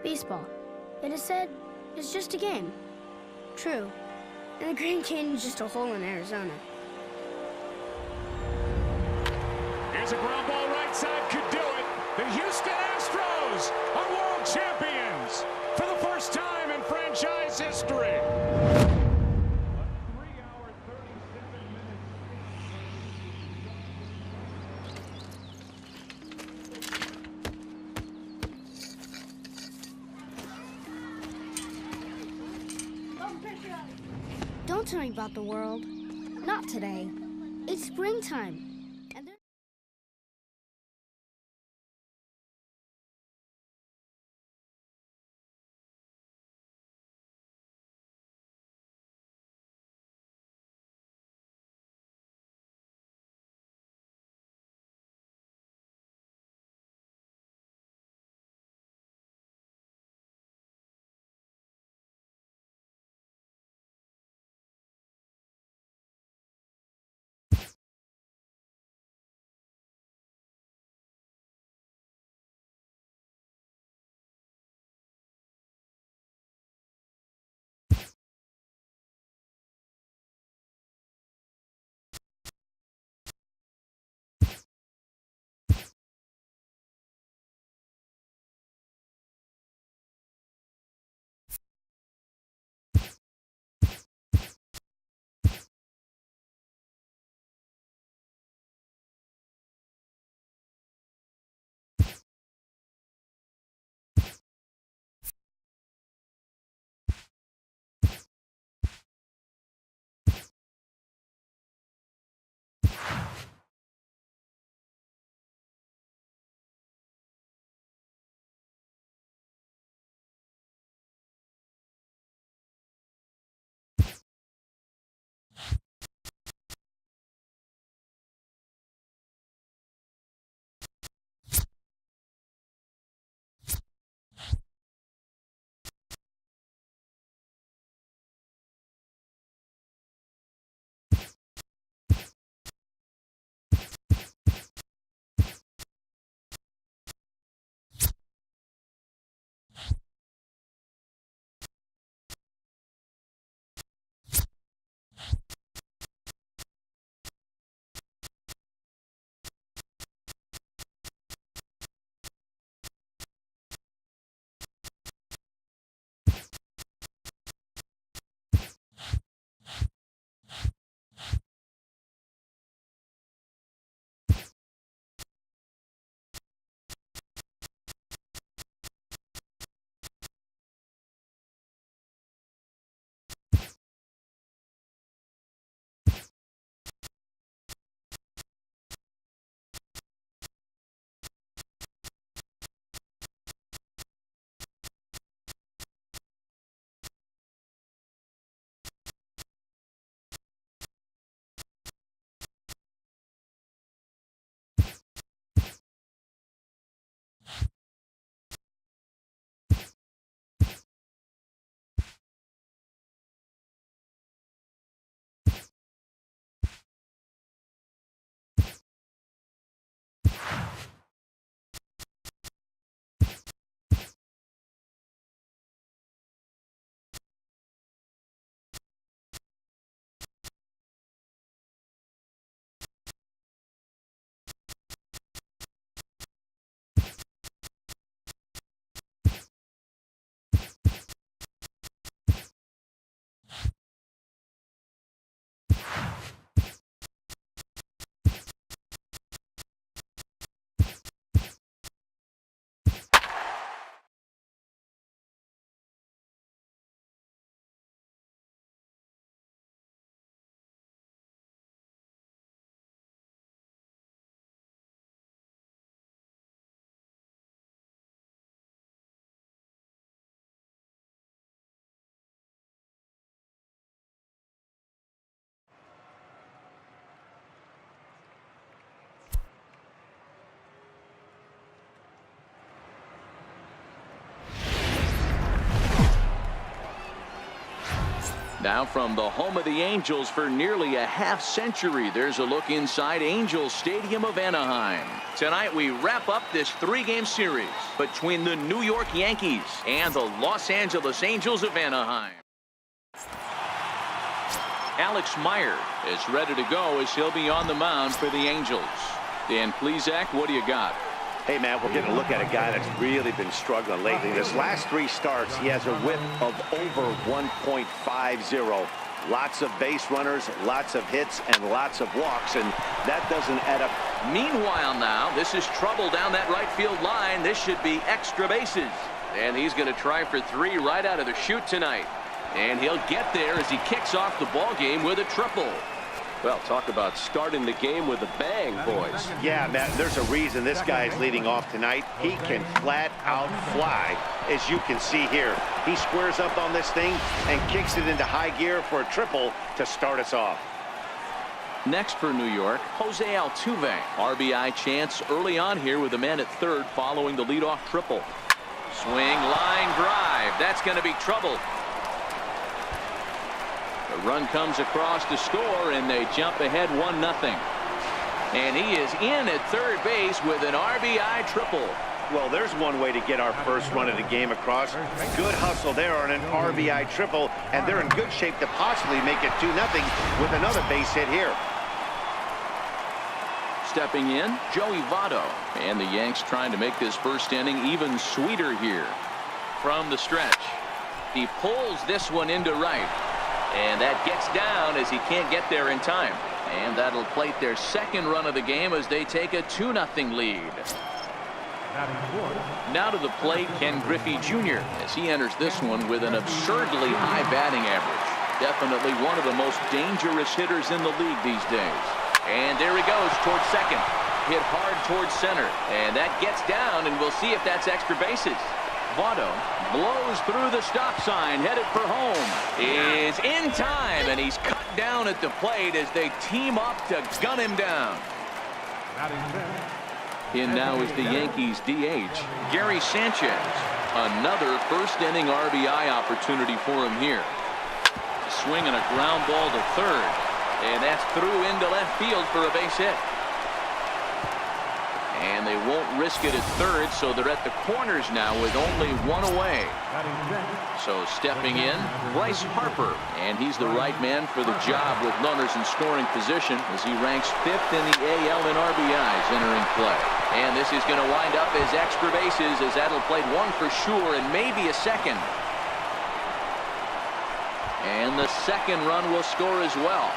Baseball, it is said, is just a game. True. And the Grand Canyon's just a hole in Arizona. Here's a ground ball right side, could do it. The Houston Astros are world champions for the first time in franchise history. Don't tell me about the world. Not today. It's springtime. Now from the home of the Angels for nearly a half century, there's a look inside Angels Stadium of Anaheim. Tonight we wrap up this 3-game series between the New York Yankees and the Los Angeles Angels of Anaheim. Alex Meyer is ready to go as he'll be on the mound for the Angels. Dan Plesac, what do you got? Hey, man, we're getting a look at a guy that's really been struggling lately. This last 3 starts, he has a whip of over 1.50. Lots of base runners, lots of hits, and lots of walks, and that doesn't add up. Meanwhile now, this is trouble down that right field line. This should be extra bases. And he's going to try for 3 right out of the chute tonight. And he'll get there as he kicks off the ball game with a triple. Well, talk about starting the game with a bang, boys. Yeah, Matt, there's a reason this guy is leading off tonight. He can flat out fly, as you can see here. He squares up on this thing and kicks it into high gear for a triple to start us off. Next for New York, Jose Altuve. RBI chance early on here with a man at third following the leadoff triple. Swing, line drive. That's going to be trouble. The run comes across to score, and they jump ahead 1-0. And he is in at third base with an RBI triple. Well, there's one way to get our first run of the game across. Good hustle there on an RBI triple, and they're in good shape to possibly make it 2-0 with another base hit here. Stepping in, Joey Votto. And the Yanks trying to make this first inning even sweeter here. From the stretch, he pulls this one into right. And that gets down as he can't get there in time. And that'll plate their second run of the game as they take a 2-0 lead. Now to the plate, Ken Griffey Jr. as he enters this one with an absurdly high batting average. Definitely one of the most dangerous hitters in the league these days. And there he goes towards second. Hit hard towards center. And that gets down, and we'll see if that's extra bases. Votto blows through the stop sign, headed for home. Is in time, and he's cut down at the plate as they team up to gun him down. In now is the Yankees DH, Gary Sanchez. Another first-inning RBI opportunity for him here. A swing and a ground ball to third, and that's through into left field for a base hit. And they won't risk it at third, so they're at the corners now with only 1 away. So stepping in, Bryce Harper. And he's the right man for the job with runners in scoring position as he ranks 5th in the AL in RBIs entering play. And this is going to wind up as extra bases as that'll play 1 for sure and maybe a second. And the second run will score as well.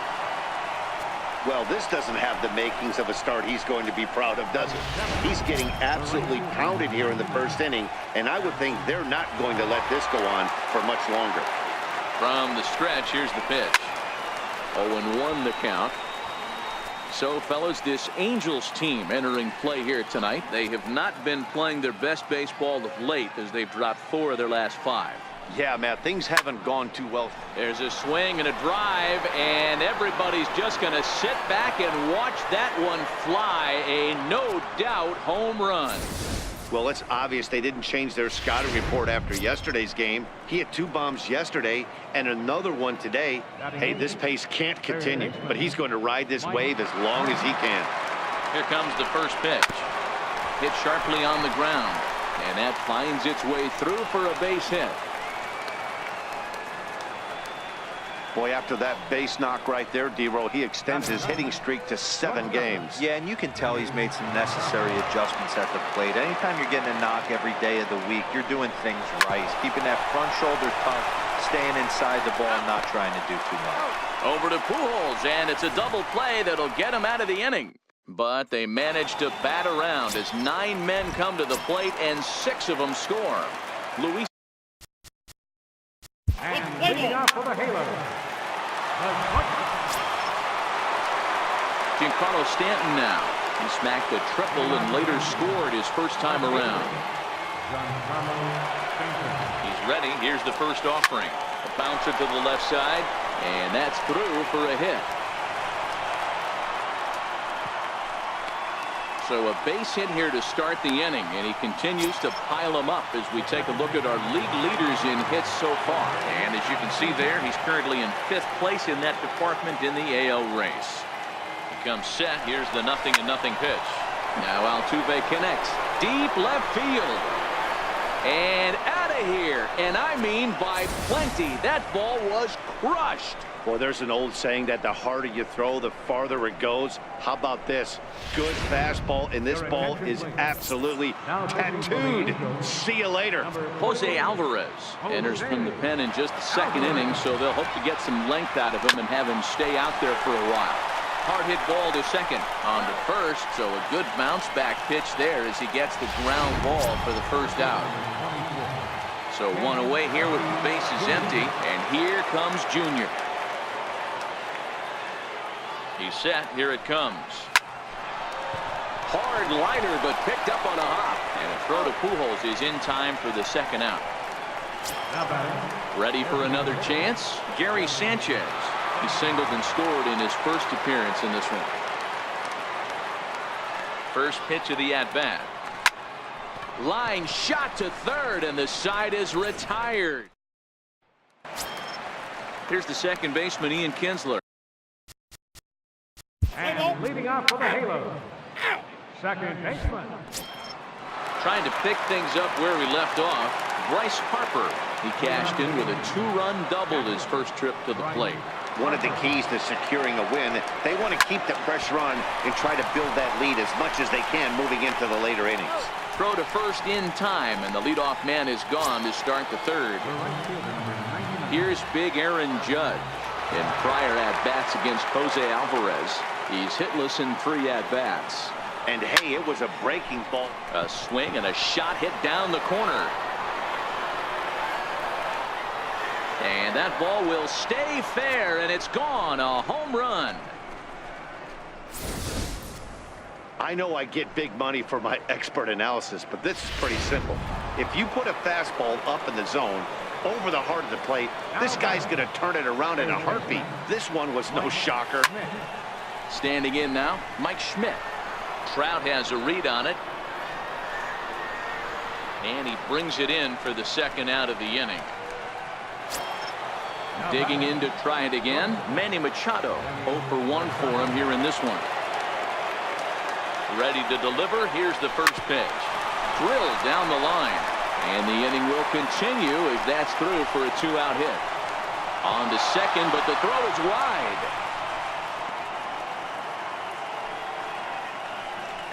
Well, this doesn't have the makings of a start he's going to be proud of, does it? He's getting absolutely pounded here in the first inning, and I would think they're not going to let this go on for much longer. From the stretch, here's the pitch. 0-1 the count. So, fellas, this Angels team entering play here tonight. They have not been playing their best baseball of late as they've dropped 4 of their last 5. Yeah, Matt, things haven't gone too well. There's a swing and a drive, and everybody's just going to sit back and watch that one fly. A no-doubt home run. Well, it's obvious they didn't change their scouting report after yesterday's game. He had 2 bombs yesterday and another one today. Hey, this pace can't continue, but he's going to ride this wave as long as he can. Here comes the first pitch. Hit sharply on the ground, and that finds its way through for a base hit. Boy, after that base knock right there, D-Roll, he extends his hitting streak to 7 games. Yeah, and you can tell he's made some necessary adjustments at the plate. Anytime you're getting a knock every day of the week, you're doing things right. Keeping that front shoulder tough, staying inside the ball, and not trying to do too much. Over to Pujols, and it's a double play that'll get him out of the inning. But they manage to bat around as 9 men come to the plate, and 6 of them score. Luis. And leading off for the Halo. Giancarlo Stanton now. He smacked a triple and later scored his first time around. He's ready. Here's the first offering. A bouncer to the left side, and that's through for a hit. So a base hit here to start the inning, and he continues to pile them up as we take a look at our league leaders in hits so far. And as you can see there, he's currently in 5th place in that department in the AL race. He comes set. Here's the 0-0 pitch. Now Altuve connects. Deep left field. And out of here. And I mean by plenty. That ball was crushed. Well, there's an old saying that the harder you throw, the farther it goes. How about this? Good fastball, and this ball is absolutely tattooed. See you later. Jose Alvarez enters from the pen in just the 2nd inning, so they'll hope to get some length out of him and have him stay out there for a while. Hard hit ball to 2nd. On to 1st, so a good bounce back pitch there as he gets the ground ball for the 1st out. So 1 away here with the bases empty, and here comes Junior. He's set. Here it comes. Hard liner, but picked up on a hop. And a throw to Pujols is in time for the 2nd out. Ready for another chance? Gary Sanchez. He singled and scored in his 1st appearance in this one. First pitch of the at-bat. Line shot to 3rd, and the side is retired. Here's the 2nd baseman, Ian Kinsler. And leading off for the Halo, 2nd baseman. Trying to pick things up where we left off, Bryce Harper. He cashed in with a 2-run double his 1st trip to the plate. One of the keys to securing a win, they want to keep the pressure on and try to build that lead as much as they can moving into the later innings. Throw to 1st in time, and the leadoff man is gone to start the 3rd. Here's big Aaron Judge. In prior at-bats against Jose Alvarez, he's hitless in 3 at-bats. And hey, it was a breaking ball. A swing and a shot hit down the corner. And that ball will stay fair, and it's gone. A home run. I know I get big money for my expert analysis, but this is pretty simple. If you put a fastball up in the zone, over the heart of the plate, this guy's going to turn it around in a heartbeat. This one was no shocker. Standing in now, Mike Schmidt. Trout has a read on it. And he brings it in for the 2nd out of the inning. Digging in to try it again, Manny Machado. 0 for 1 for him here in this one. Ready to deliver. Here's the 1st pitch. Drilled down the line. And the inning will continue as that's through for a 2-out hit. On to 2nd, but the throw is wide.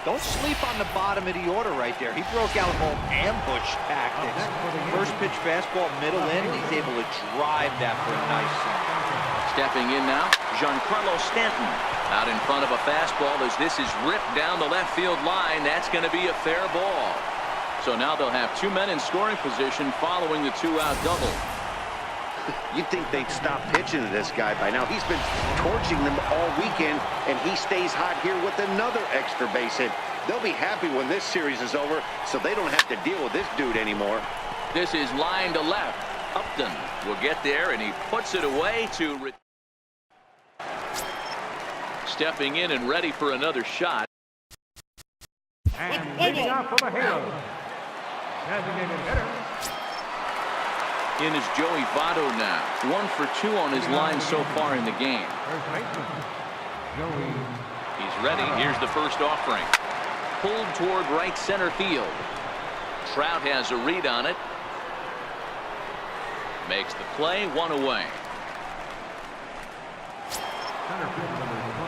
Don't sleep on the bottom of the order right there. He broke out all ambush tactics. 1st pitch fastball, middle in, and he's able to drive that for a nice single. Stepping in now, Giancarlo Stanton. Out in front of a fastball as this is ripped down the left field line. That's going to be a fair ball. So now they'll have 2 men in scoring position following the 2-out double. You'd think they'd stop pitching to this guy by now. He's been torching them all weekend, and he stays hot here with another extra base hit. They'll be happy when this series is over, so they don't have to deal with this dude anymore. This is line to left. Upton will get there, and he puts it away to... Stepping in and ready for another shot. And leading off for the Halo, designated hitter. In is Joey Votto now. 1 for 2 on his line so far in the game. 1st baseman, Joey. He's ready. Here's the 1st offering. Pulled toward right center field. Trout has a read on it. Makes the play. 1 away.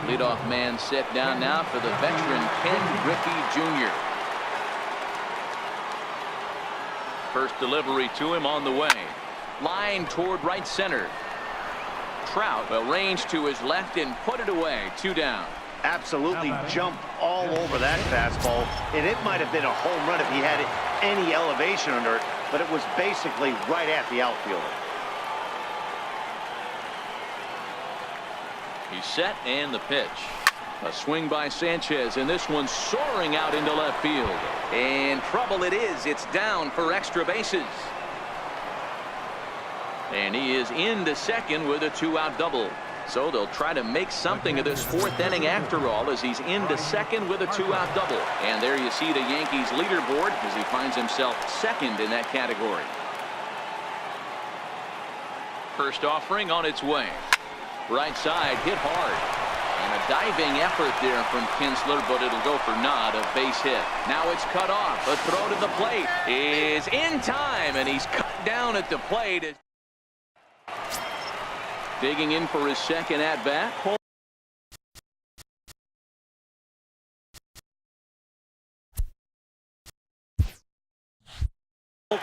Leadoff man set down now for the veteran Ken Griffey Jr. First delivery to him on the way. Line toward right center. Trout will range to his left and put it away. 2 down. Absolutely jumped all over that fastball, and it might have been a home run if he had any elevation under it, but it was basically right at the outfielder. He's set, and the pitch. A swing by Sanchez, and this one soaring out into left field. And trouble it is. It's down for extra bases. And he is into 2nd with a 2-out double. So they'll try to make something of this fourth inning after all, as he's into second with a 2-out double. And there you see the Yankees leaderboard as he finds himself second in that category. First offering on its way. Right side hit hard. And a diving effort there from Kinsler, but it'll go for naught, a base hit. Now it's cut off. A throw to the plate is in time, and he's cut down at the plate. Digging in for his second at-bat.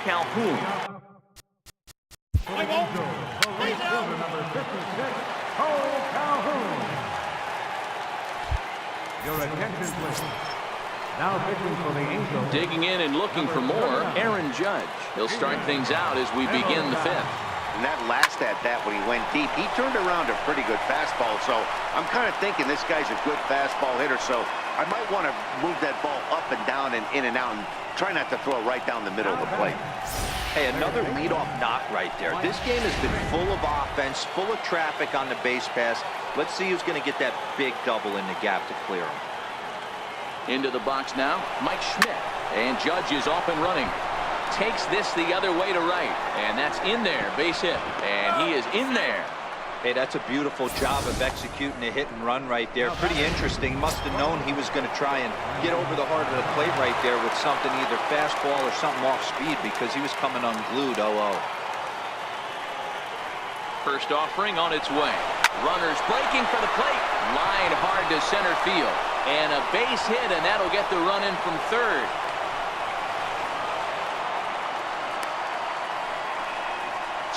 Calhoun. Number 56, Cole Calhoun. Your attention, please. Now pitching for the Angels. Digging in and looking for more, Aaron Judge. He'll start things out as we begin the fifth. And that last at-bat when he went deep, he turned around a pretty good fastball. So I'm kind of thinking this guy's a good fastball hitter. So I might want to move that ball up and down and in and out and try not to throw it right down the middle of the plate. Hey, another leadoff knock right there. This game has been full of offense, full of traffic on the base pass. Let's see who's going to get that big double in the gap to clear him. Into the box now, Mike Schmidt. And Judge is off and running. Takes this the other way to right. And that's in there, base hit. And he is in there. Hey, that's a beautiful job of executing a hit and run right there. Pretty interesting. Must have known he was going to try and get over the heart of the plate right there with something, either fastball or something off speed, because he was coming unglued 0-0. First offering on its way. Runners breaking for the plate. Line hard to center field. And a base hit, and that'll get the run in from third.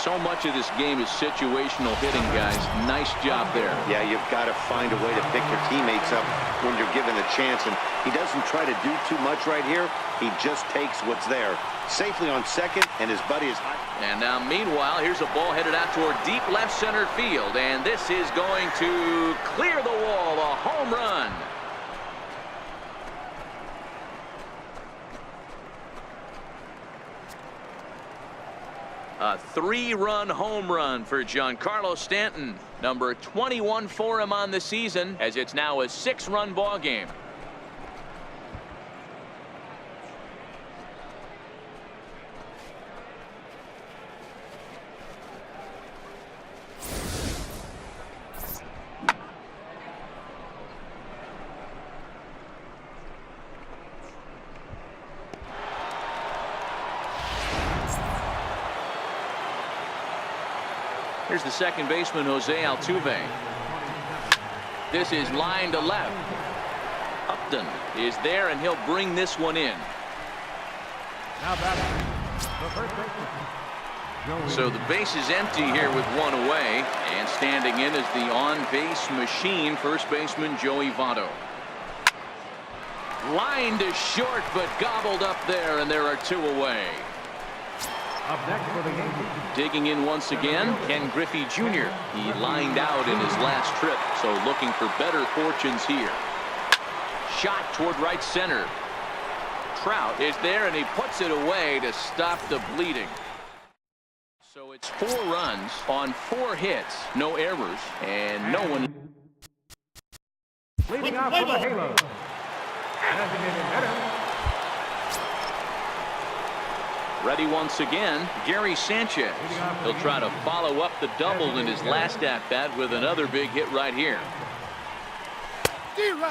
So much of this game is situational hitting, guys. Nice job there. Yeah, you've got to find a way to pick your teammates up when you're given a chance. And he doesn't try to do too much right here. He just takes what's there. Safely on second, and his buddy is high. And now, meanwhile, here's a ball headed out toward deep left center field. And this is going to clear the wall. A home run. A 3-run home run for Giancarlo Stanton. Number 21 for him on the season, as it's now a 6-run ball game. Here's the second baseman, Jose Altuve. This is line to left. Upton is there, and he'll bring this one in. Now batting, the first baseman. So the base is empty here with one away, and standing in is the on-base machine, first baseman Joey Votto. Line to short, but gobbled up there, and there are 2 away. Up next for the Yankees. Digging in once again, Ken Griffey Jr. He lined out in his last trip, so looking for better fortunes here. Shot toward right center. Trout is there, and he puts it away to stop the bleeding. So it's 4 runs on 4 hits, no errors, and no one. Leading off for the Halos. Designated hitter. Ready once again, Gary Sanchez. He'll try to follow up the double in his last at-bat with another big hit right here.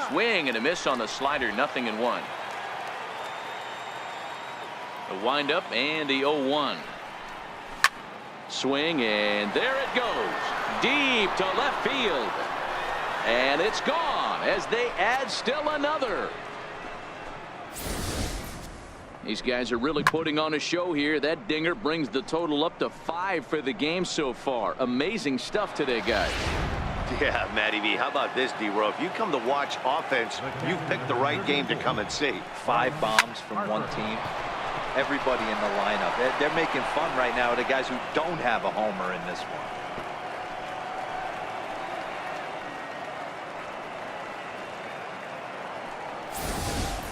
Swing and a miss on the slider, 0-1. The windup and the 0-1. Swing, and there it goes. Deep to left field. And it's gone as they add still another. These guys are really putting on a show here. That dinger brings the total up to 5 for the game so far. Amazing stuff today, guys. Yeah, Matty V. How about this, D-Row? If you come to watch offense, you've picked the right game to come and see. 5 bombs from one team. Everybody in the lineup. They're making fun right now of the guys who don't have a homer in this one.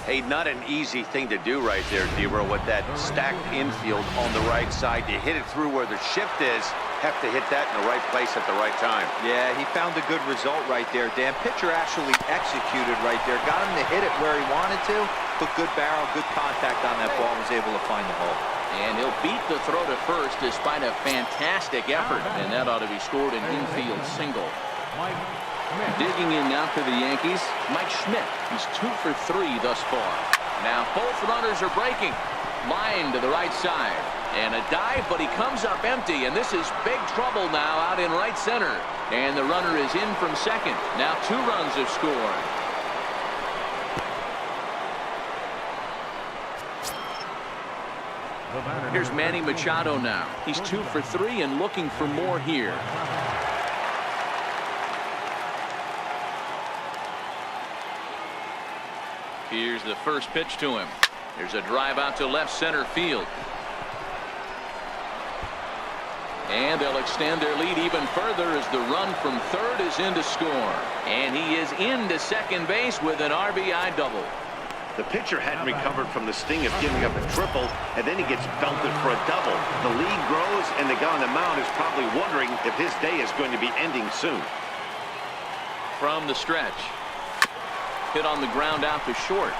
Hey, not an easy thing to do right there, D-Row, with that stacked infield on the right side. To hit it through where the shift is, have to hit that in the right place at the right time. Yeah, he found a good result right there, Dan. Pitcher actually executed right there. Got him to hit it where he wanted to. Put good barrel, good contact on that ball, was able to find the hole. And he'll beat the throw to first despite a fantastic effort. And that ought to be scored an infield single. Digging in now for the Yankees, Mike Schmidt. He's 2 for 3 thus far. Now both runners are breaking. Line to the right side. And a dive, but he comes up empty. And this is big trouble now out in right center. And the runner is in from second. Now 2 runs have scored. Here's Manny Machado now. He's 2 for 3 and looking for more here. Here's the first pitch to him. There's a drive out to left center field. And they'll extend their lead even further as the run from third is in to score. And he is into second base with an RBI double. The pitcher hadn't recovered from the sting of giving up a triple, and then he gets belted for a double. The lead grows, and the guy on the mound is probably wondering if his day is going to be ending soon. From the stretch. Hit on the ground out to short.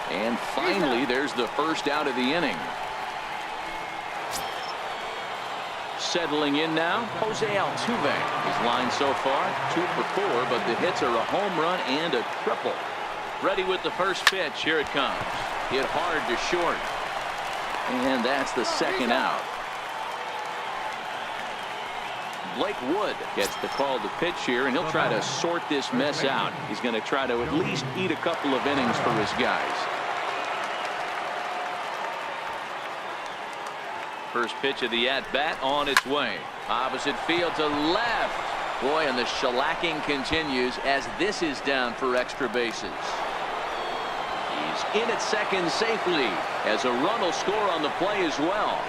And finally, there's the first out of the inning. Settling in now, Jose Altuve. His line so far, 2 for 4, but the hits are a home run and a triple. Ready with the first pitch. Here it comes. Hit hard to short. And that's the second out. Blake Wood gets the call to pitch here, and he'll try to sort this mess out. He's going to try to at least eat a couple of innings for his guys. First pitch of the at-bat on its way. Opposite field to left. Boy, and the shellacking continues as this is down for extra bases. He's in at second safely as a run will score on the play as well.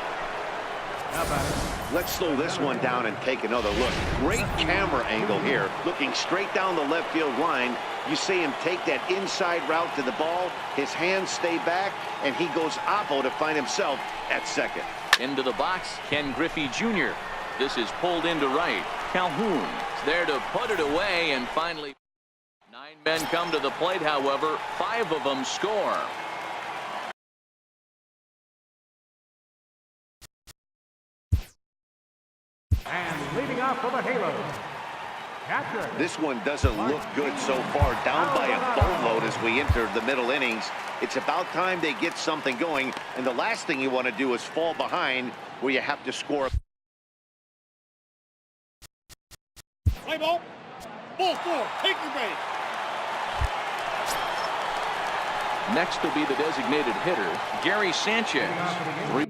Let's slow this one down and take another look. Great camera angle here. Looking straight down the left field line. You see him take that inside route to the ball. His hands stay back, and he goes oppo to find himself at second. Into the box, Ken Griffey Jr. This is pulled into right. Calhoun is there to put it away, and finally 9 men come to the plate. However, 5 of them score. And leading off for the Halos, catcher. This one doesn't look good so far. Down by a boatload as we enter the middle innings. It's about time they get something going, and the last thing you want to do is fall behind where you have to score. Play ball. Ball 4. Take your base. Next will be the designated hitter, Gary Sanchez. 3.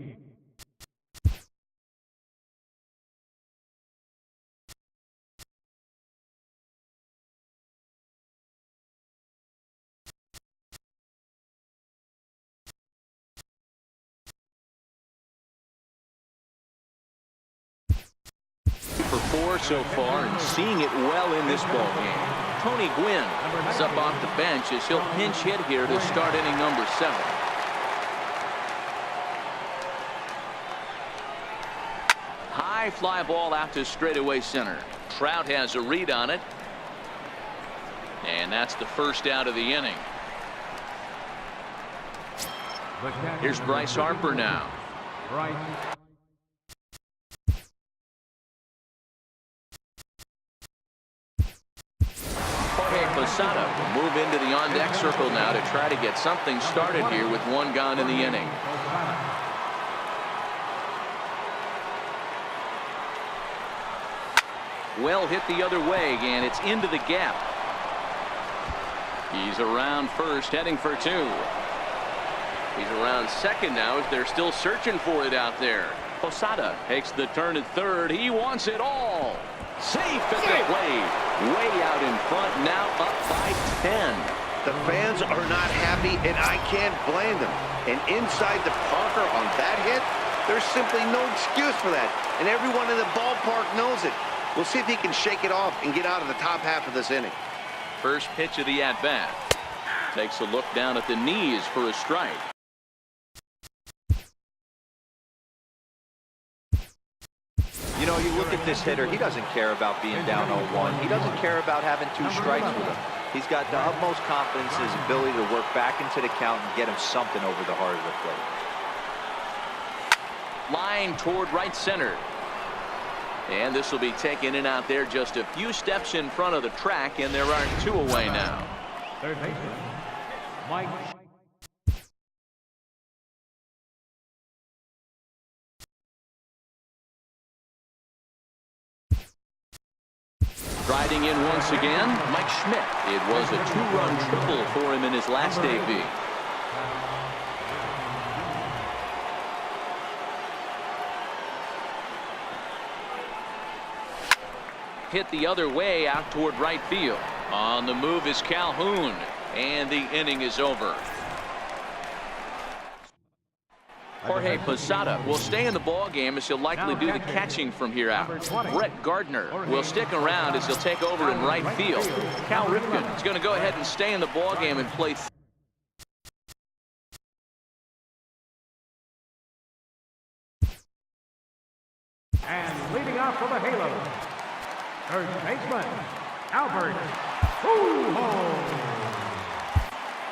For 4 so far and seeing it well in this ball game. Tony Gwynn is up off the bench as he'll pinch hit here to start inning number 7. High fly ball out to straightaway center. Trout has a read on it. And that's the first out of the inning. Here's Bryce Harper now. Posada will move into the on-deck circle now to try to get something started here with 1 gone in the inning. Well hit the other way, and it's into the gap. He's around first, heading for 2. He's around second now as they're still searching for it out there. Posada takes the turn at third. He wants it all. Safe at the plate. Way out in front, now up by 10. The fans are not happy, and I can't blame them. And inside the Parker on that hit, there's simply no excuse for that. And everyone in the ballpark knows it. We'll see if he can shake it off and get out of the top half of this inning. First pitch of the at-bat. Takes a look down at the knees for a strike. you look at this hitter, he doesn't care about being down 0-1. He doesn't care about having 2 strikes with him. He's got the utmost confidence in his ability to work back into the count and get him something over the heart of the plate. Line toward right center. And this will be taken in out there just a few steps in front of the track, and there are 2 away now. Third baseman, Mike. Riding in once again, Mike Schmidt. It was a 2-run triple for him in his last debut. Hit the other way out toward right field. On the move is Calhoun, and the inning is over. Jorge Posada will stay in the ball game as he'll likely do the catching from here out. Brett Gardner will stick around as he'll take over in right field. Cal Ripken is going to go ahead and stay in the ball game and play. And leading off for the Halos, third baseman, Albert Pujols.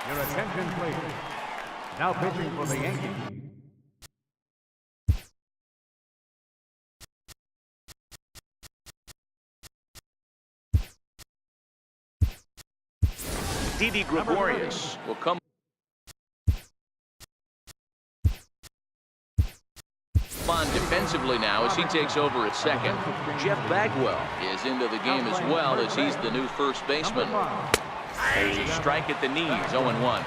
Your attention, please. Now pitching for the Yankees. Didi Gregorius will come. On defensively now as he takes over at second. Jeff Bagwell is into the game as well as he's the new first baseman. There's a strike at the knees, 0-1.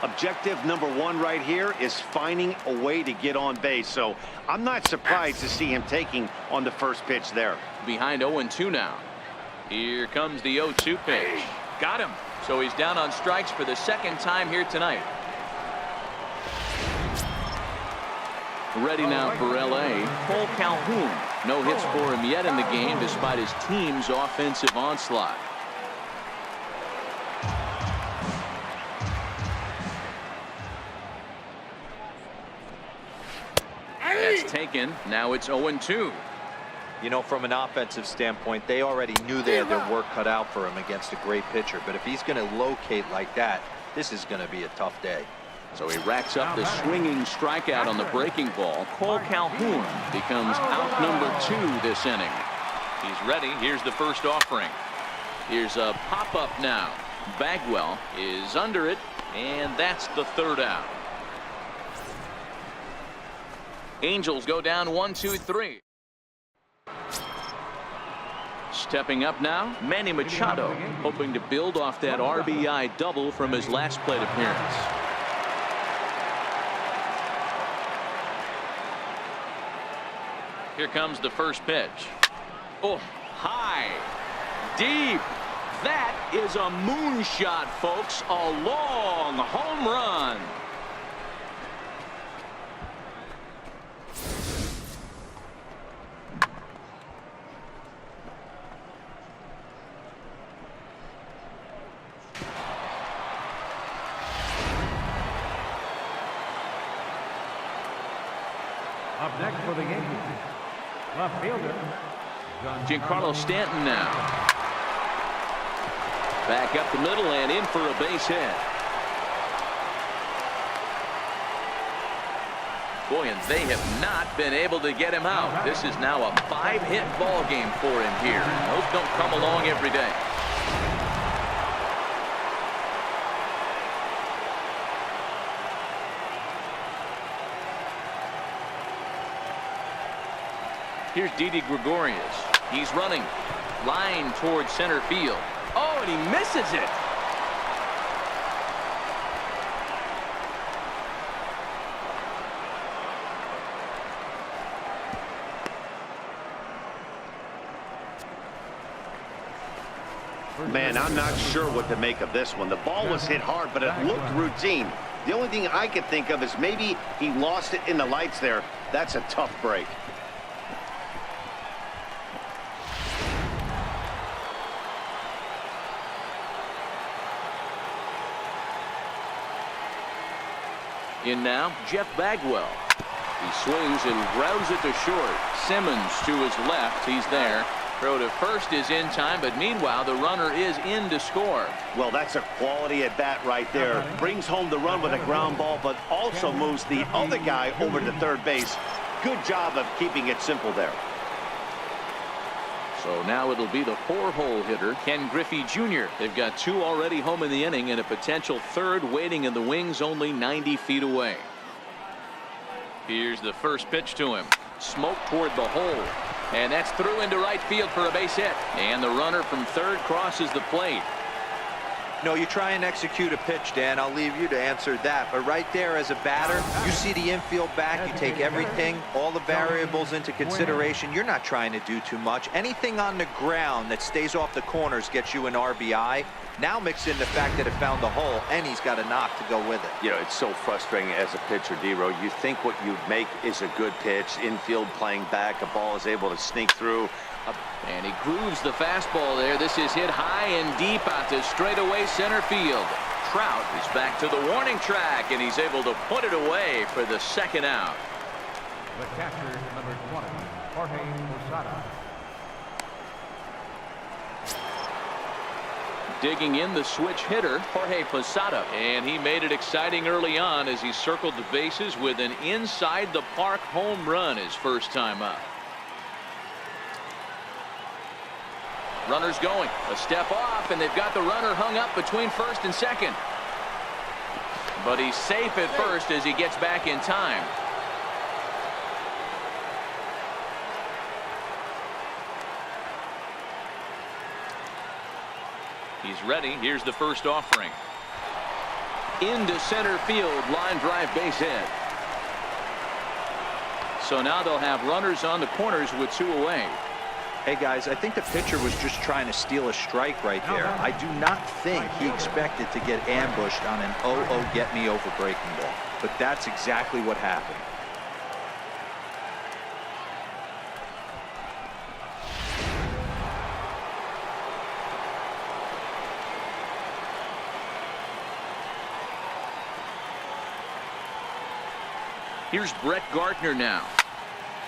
Objective number 1 right here is finding a way to get on base. So I'm not surprised to see him taking on the first pitch there. Behind 0-2 now. Here comes the 0-2 pitch. Got him. So he's down on strikes for the second time here tonight. Ready now for L.A. Cole Calhoun. No hits for him yet in the game despite his team's offensive onslaught. That's taken. Now it's 0-2. You know, from an offensive standpoint, they already knew they had their work cut out for him against a great pitcher. But if he's going to locate like that, this is going to be a tough day. So he racks up the swinging strikeout on the breaking ball. Cole Calhoun becomes out number 2 this inning. He's ready. Here's the first offering. Here's a pop-up now. Bagwell is under it, and that's the third out. Angels go down 1-2-3. Stepping up now, Manny Machado, hoping to build off that RBI double from his last plate appearance. Here comes the first pitch. Oh, high, deep. That is a moonshot, folks. A long home run. Up next for the Yankees, left fielder, Giancarlo Stanton now. Back up the middle and in for a base hit. Boy, and they have not been able to get him out. This is now a 5-hit ball game for him here. Those don't come along every day. Here's Didi Gregorius. He's running. Line towards center field. Oh, and he misses it. Man, I'm not sure what to make of this one. The ball was hit hard, but it looked routine. The only thing I could think of is maybe he lost it in the lights there. That's a tough break. In now, Jeff Bagwell. He swings and grounds it to short. Simmons to his left. He's there. Throw to first is in time, but meanwhile the runner is in to score. Well, that's a quality at bat right there. Brings home the run with a ground ball, but also moves the other guy over to third base. Good job of keeping it simple there. So now it'll be the 4-hole hitter, Ken Griffey Jr. They've got 2 already home in the inning and a potential 3rd waiting in the wings only 90 feet away. Here's the first pitch to him. Smoke toward the hole. And that's through into right field for a base hit. And the runner from third crosses the plate. No, you try and execute a pitch, Dan. I'll leave you to answer that. But right there as a batter, you see the infield back. You take everything, all the variables into consideration. You're not trying to do too much. Anything on the ground that stays off the corners gets you an RBI. Now mix in the fact that it found the hole, and he's got a knock to go with it. You know, it's so frustrating as a pitcher, D-Row. You think what you'd make is a good pitch. Infield playing back. A ball is able to sneak through. And he grooves the fastball there. This is hit high and deep out to straightaway center field. Trout is back to the warning track, and he's able to put it away for the 2nd out. The catcher, number 20, Jorge Posada. Digging in the switch hitter, Jorge Posada. And he made it exciting early on as he circled the bases with an inside the park home run his first time up. Runner's going. A step off, and they've got the runner hung up between first and second. But he's safe at first as he gets back in time. He's ready. Here's the first offering. Into center field, line drive base hit. So now they'll have runners on the corners with 2 away. Hey guys, I think the pitcher was just trying to steal a strike right there. I do not think he expected to get ambushed on an 0-0 get me over breaking ball, but that's exactly what happened. Here's Brett Gardner now.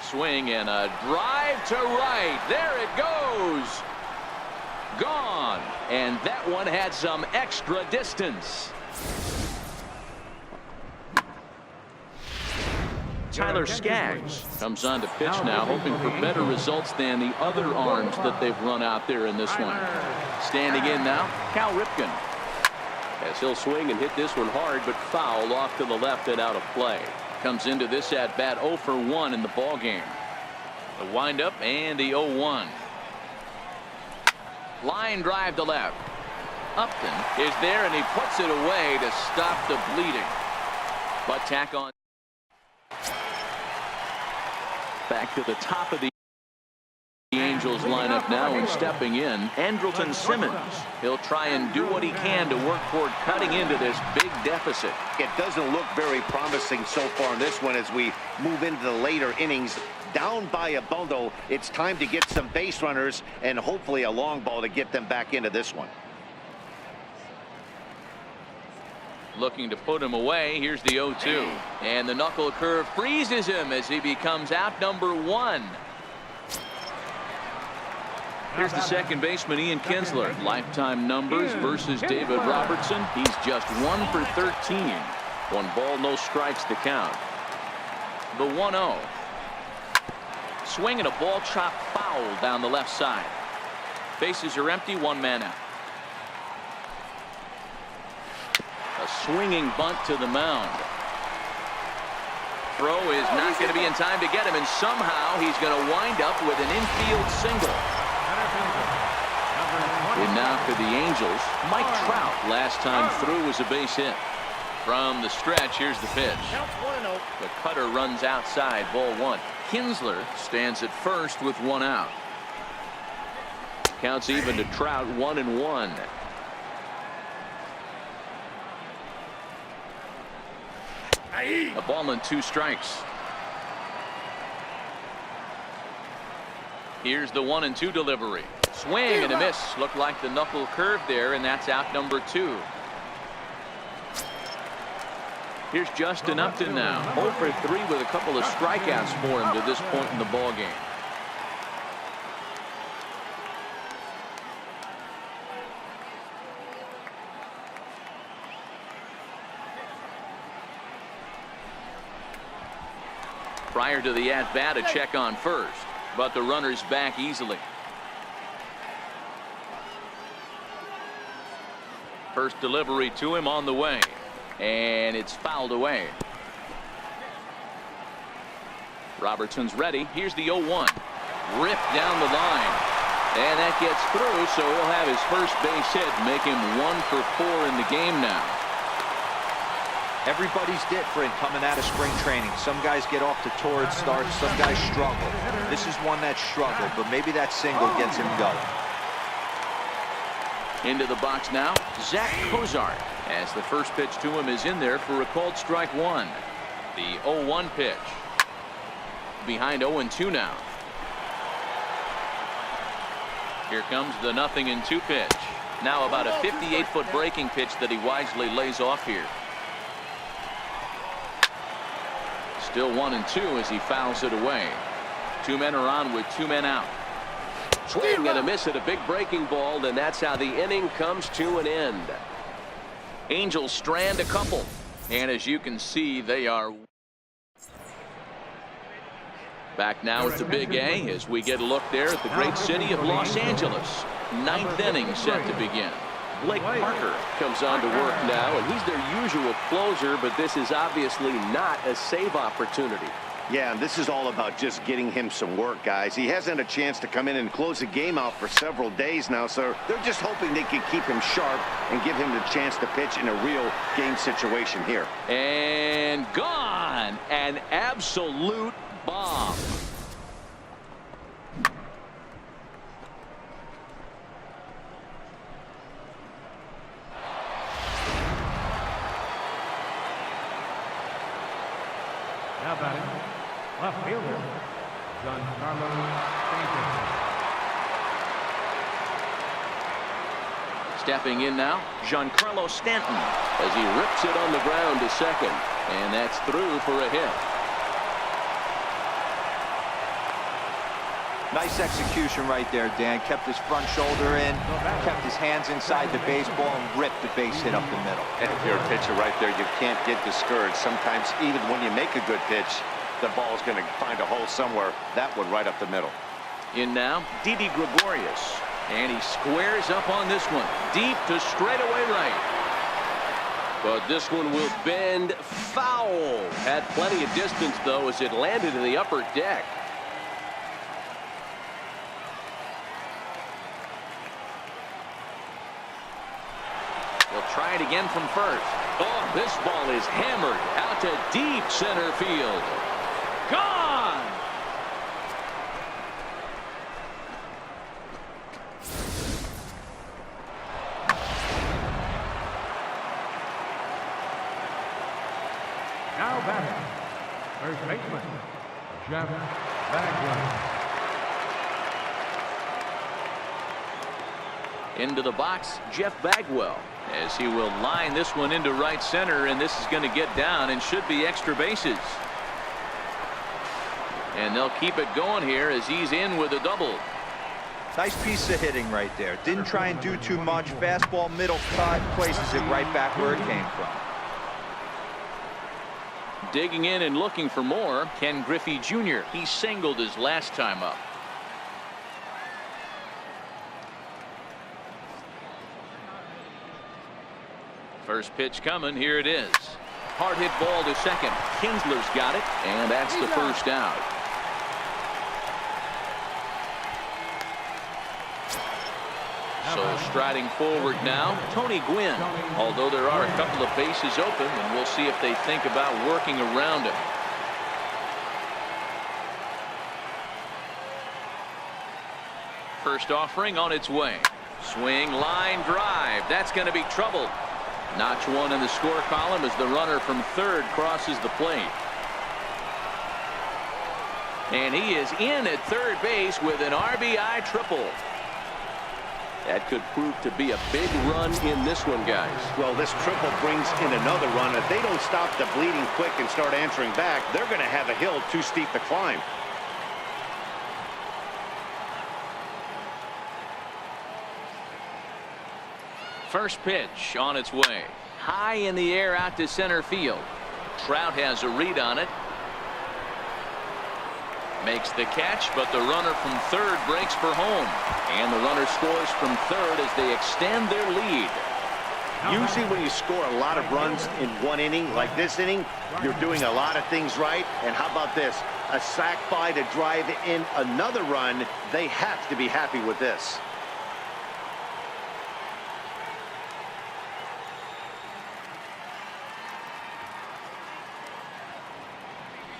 Swing and a drive to right. There it goes. Gone. And that one had some extra distance. Tyler Skaggs comes on to pitch now, hoping for better results than the other arms that they've run out there in this one. Standing in now, Cal Ripken. As he'll swing and hit this one hard, but foul off to the left and out of play. Comes into this at bat 0 for 1 in the ball game. The windup and the 0-1. Line drive to left. Upton is there, and he puts it away to stop the bleeding. But tack on. Back to the top of the Angels lineup now, and stepping in, Andrelton Simmons. He'll try and do what he can to work toward cutting into this big deficit. It doesn't look very promising so far in this one as we move into the later innings. Down by a bundle, it's time to get some base runners and hopefully a long ball to get them back into this one. Looking to put him away. Here's the 0-2. And the knuckle curve freezes him as he becomes out number 1. Here's the second baseman, Ian Kinsler. Lifetime numbers versus David Robertson. He's just 1 for 13. 1 ball, no strikes to count. The 1-0. Swing and a ball chopped foul down the left side. Bases are empty, 1 man out. A swinging bunt to the mound. Throw is not going to be in time to get him, and somehow he's going to wind up with an infield single. And now for the Angels, Mike Trout. Last time through was a base hit. From the stretch, here's the pitch. The cutter runs outside, ball 1. Kinsler stands at first with 1 out. Counts even to Trout, 1-1. A ball and 2 strikes. Here's the 1-2 delivery. Swing and a miss. Looked like the knuckle curve there, and that's out number 2. Here's Justin Upton now. 0 for 3 with a couple of strikeouts for him to this point in the ballgame. Prior to the at-bat, a check on first, but the runner's back easily. First delivery to him on the way, and it's fouled away. Robertson's ready. Here's the 0-1. Ripped down the line, and that gets through, so he'll have his first base hit, make him 1 for 4 in the game now. Everybody's different coming out of spring training. Some guys get off to torrid starts, some guys struggle. This is one that struggled, but maybe that single gets him going. Into the box now, Zach Cozart, as the first pitch to him is in there for a called strike 1. The 0-1 pitch. Behind 0-2 now. Here comes the 0-2 pitch. Now about a 58-foot breaking pitch that he wisely lays off here. Still 1-2 as he fouls it away. 2 men are on with 2 men out. Swing and a miss at a big breaking ball, and that's how the inning comes to an end. Angels strand a couple, and as you can see, they are back now at the Big A as we get a look there at the great city of Los Angeles. 9th inning set to begin. Blake Parker comes on to work now, and he's their usual closer, but this is obviously not a save opportunity. Yeah, and this is all about just getting him some work, guys. He hasn't had a chance to come in and close the game out for several days now, so they're just hoping they can keep him sharp and give him the chance to pitch in a real game situation here. And gone. An absolute bomb. Now batting, left fielder, Giancarlo Stanton. Stepping in now, Giancarlo Stanton as he rips it on the ground to second, and that's through for a hit. Nice execution right there, Dan. Kept his front shoulder in, kept his hands inside the baseball, and ripped the base hit up the middle. And if you're a pitcher right there, you can't get discouraged. Sometimes even when you make a good pitch, the ball's going to find a hole somewhere. That one right up the middle. In now, Didi Gregorius, and he squares up on this one, deep to straightaway right. But this one will bend foul. Had plenty of distance, though, as it landed in the upper deck. Try it again from first. Oh, this ball is hammered out to deep center field. Gone! Now batting, first baseman, Jeff Bagwell. Into the box, Jeff Bagwell, as he will line this one into right center, and this is going to get down and should be extra bases. And they'll keep it going here as he's in with a double. Nice piece of hitting right there. Didn't try and do too much. Fastball, middle cut, places it right back where it came from. Digging in and looking for more, Ken Griffey Jr. He singled his last time up. First pitch coming. Here it is. Hard hit ball to second. Kinsler's got it, and that's the first out. So striding forward now, Tony Gwynn. Although there are a couple of bases open, and we'll see if they think about working around him. First offering on its way. Swing, line drive. That's going to be trouble. Notch one in the score column as the runner from third crosses the plate. And he is in at third base with an RBI triple. That could prove to be a big run in this one, guys. Well, this triple brings in another run. If they don't stop the bleeding quick and start answering back, they're going to have a hill too steep to climb. First pitch on its way. High in the air out to center field. Trout has a read on it. Makes the catch, but the runner from third breaks for home. And the runner scores from third as they extend their lead. Usually when you score a lot of runs in one inning, like this inning, you're doing a lot of things right. And how about this? A sac fly to drive in another run. They have to be happy with this.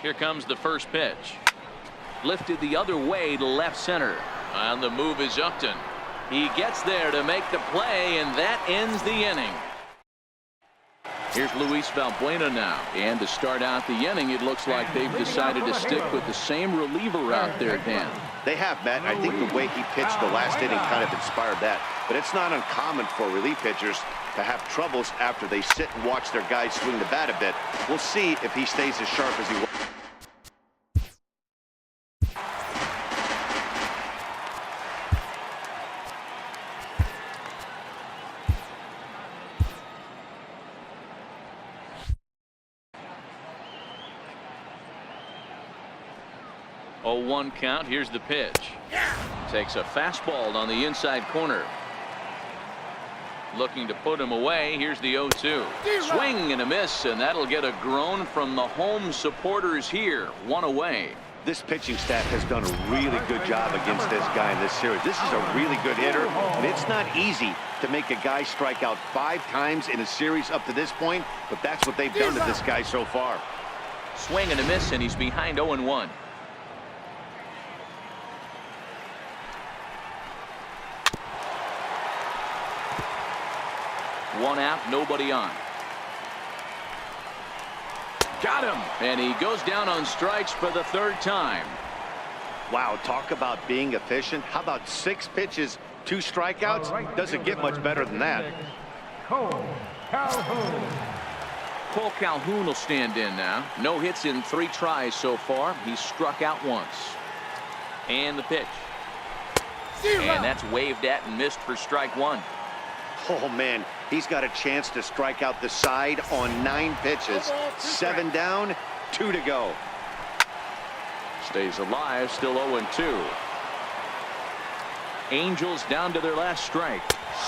Here comes the first pitch. Lifted the other way to left center. On the move is Upton. He gets there to make the play, and that ends the inning. Here's Luis Valbuena now. And to start out the inning, it looks like they've decided to stick with the same reliever out there, Dan. They have, Matt. I think the way he pitched the last inning kind of inspired that. But it's not uncommon for relief pitchers to have troubles after they sit and watch their guys swing the bat a bit. We'll see if he stays as sharp as he was. Oh, 1 count. Here's the pitch. Takes a fastball on the inside corner. Looking to put him away. Here's the 0-2. Swing and a miss, and that'll get a groan from the home supporters here. 1 away. This pitching staff has done a really good job against this guy in this series. This is a really good hitter, and it's not easy to make a guy strike out 5 times in a series up to this point, but that's what they've done to this guy so far. Swing and a miss, and he's behind 0-1. One out, nobody on. Got him, and he goes down on strikes for the 3rd time. Wow, talk about being efficient. How about 6 pitches, 2 strikeouts? Doesn't get much better than that. Cole Calhoun will stand in now. No hits in 3 tries so far. He's struck out once. And the pitch. And that's waved at and missed for strike 1. Oh, man, he's got a chance to strike out the side on 9 pitches. 7 down, 2 to go. Stays alive, still 0-2. Angels down to their last strike.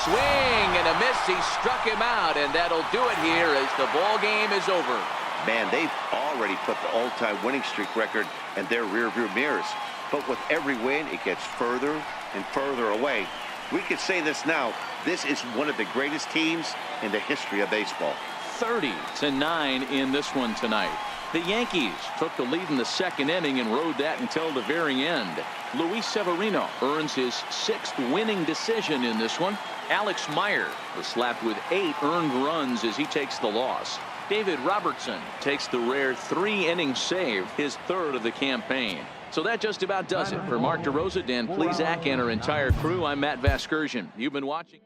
Swing and a miss. He struck him out, and that'll do it here as the ball game is over. Man, they've already put the all-time winning streak record in their rearview mirrors. But with every win, it gets further and further away. We could say this now. This is one of the greatest teams in the history of baseball. 30-9 in this one tonight. The Yankees took the lead in the 2nd inning and rode that until the very end. Luis Severino earns his 6th winning decision in this one. Alex Meyer was slapped with 8 earned runs as he takes the loss. David Robertson takes the rare 3-inning save, his 3rd of the campaign. So that just about does it. For Mark DeRosa, Dan Plesac, and our entire crew, I'm Matt Vasgersian. You've been watching.